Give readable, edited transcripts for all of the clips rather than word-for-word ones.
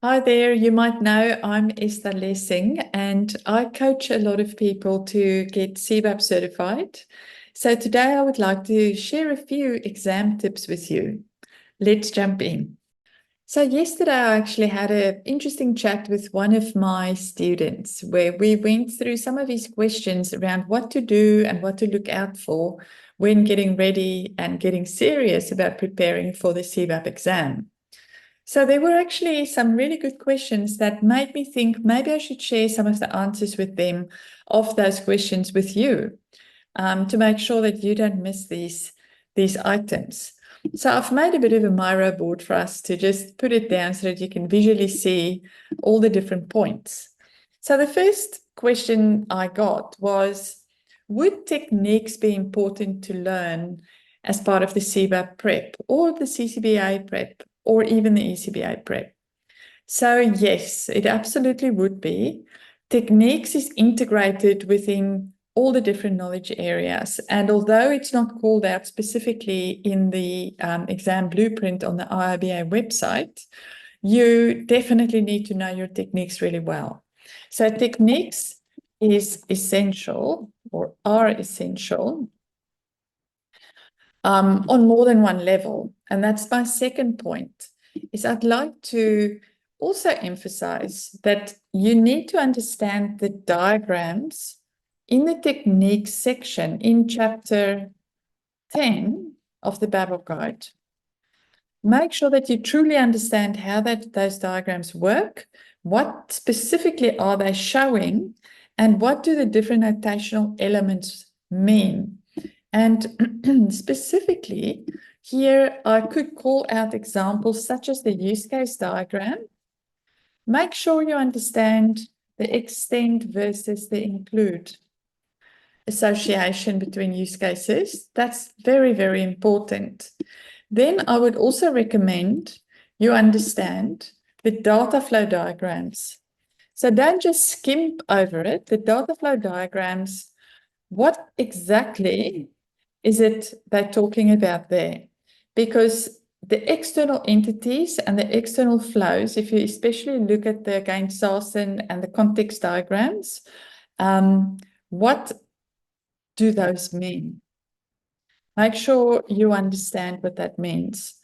Hi there, you might know I'm Esther Lessing and I coach a lot of people to get CBAP certified. So today I would like to share a few exam tips with you. Let's jump in. So yesterday I actually had an interesting chat with one of my students where we went through some of his questions around what to do and what to look out for when getting ready and getting serious about preparing for the CBAP exam. So there were actually some really good questions that made me think maybe I should share some of the answers with them of those questions with you to make sure that you don't miss these items. So I've made a bit of a Miro board for us to just put it down so that you can visually see all the different points. So the first question I got was, would techniques be important to learn as part of the CBAP prep or the CCBA prep or even the ECBA prep? So yes, it absolutely would be. Techniques is integrated within all the different knowledge areas. And although it's not called out specifically in the exam blueprint on the IIBA website, you definitely need to know your techniques really well. So techniques is essential or are essential on more than one level. And that's my second point, is I'd like to also emphasize that you need to understand the diagrams in the techniques section in chapter 10 of the BABOK guide. Make sure that you truly understand how those diagrams work, what specifically are they showing, and what do the different notational elements mean. And specifically, here I could call out examples such as the use case diagram. Make sure you understand the extend versus the include association between use cases. That's very, very important. Then I would also recommend you understand the data flow diagrams. So don't just skim over it. The data flow diagrams, what exactly is it they're talking about there? Because the external entities and the external flows, if you especially look at the Gain-Sarsen and the context diagrams, what do those mean? Make sure you understand what that means.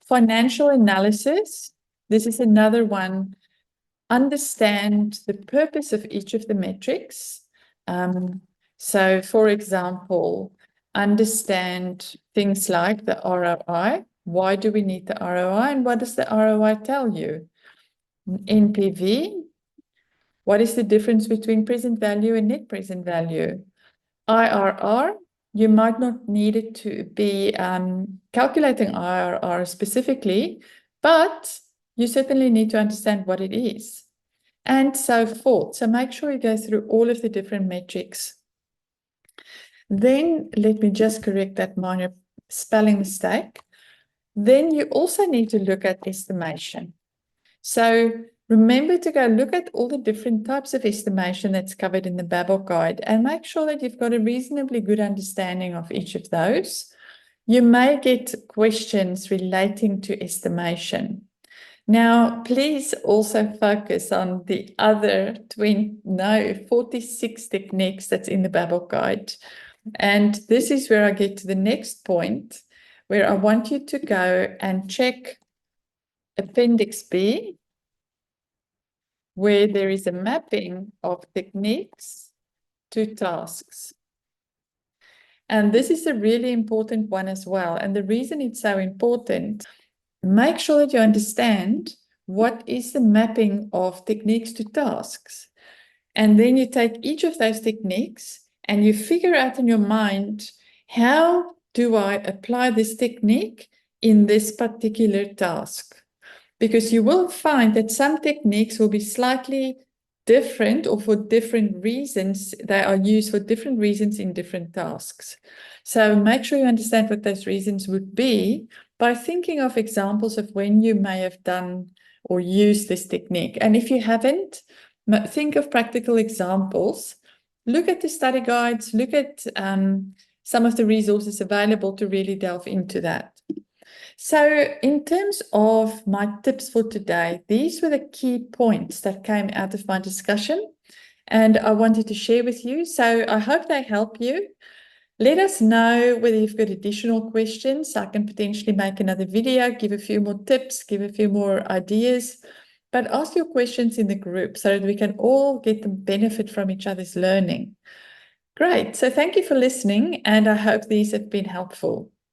Financial analysis, this is another one. Understand the purpose of each of the metrics. So, for example, understand things like the ROI. Why do we need the ROI and what does the ROI tell you? NPV, what is the difference between present value and net present value? IRR, you might not need it to be calculating IRR specifically, but you certainly need to understand what it is, and so forth. So make sure you go through all of the different metrics. Then let me just correct that minor spelling mistake. Then you also need to look at estimation. So remember to go look at all the different types of estimation that's covered in the BABOK guide and make sure that you've got a reasonably good understanding of each of those. You may get questions relating to estimation. Now, please also focus on the other 46 techniques that's in the BABOK guide. And this is where I get to the next point, where I want you to go and check Appendix B, where there is a mapping of techniques to tasks. And this is a really important one as well. And the reason it's so important, make sure that you understand what is the mapping of techniques to tasks. And then you take each of those techniques and you figure out in your mind, how do I apply this technique in this particular task? Because you will find that some techniques will be slightly different or for different reasons. They are used for different reasons in different tasks. So make sure you understand what those reasons would be by thinking of examples of when you may have done or used this technique. And if you haven't, think of practical examples. Look at the study guides, look at some of the resources available to really delve into that. So in terms of my tips for today, these were the key points that came out of my discussion and I wanted to share with you. So I hope they help you. Let us know whether you've got additional questions. I can potentially make another video, give a few more tips, give a few more ideas, but ask your questions in the group so that we can all get the benefit from each other's learning. Great. So thank you for listening, and I hope these have been helpful.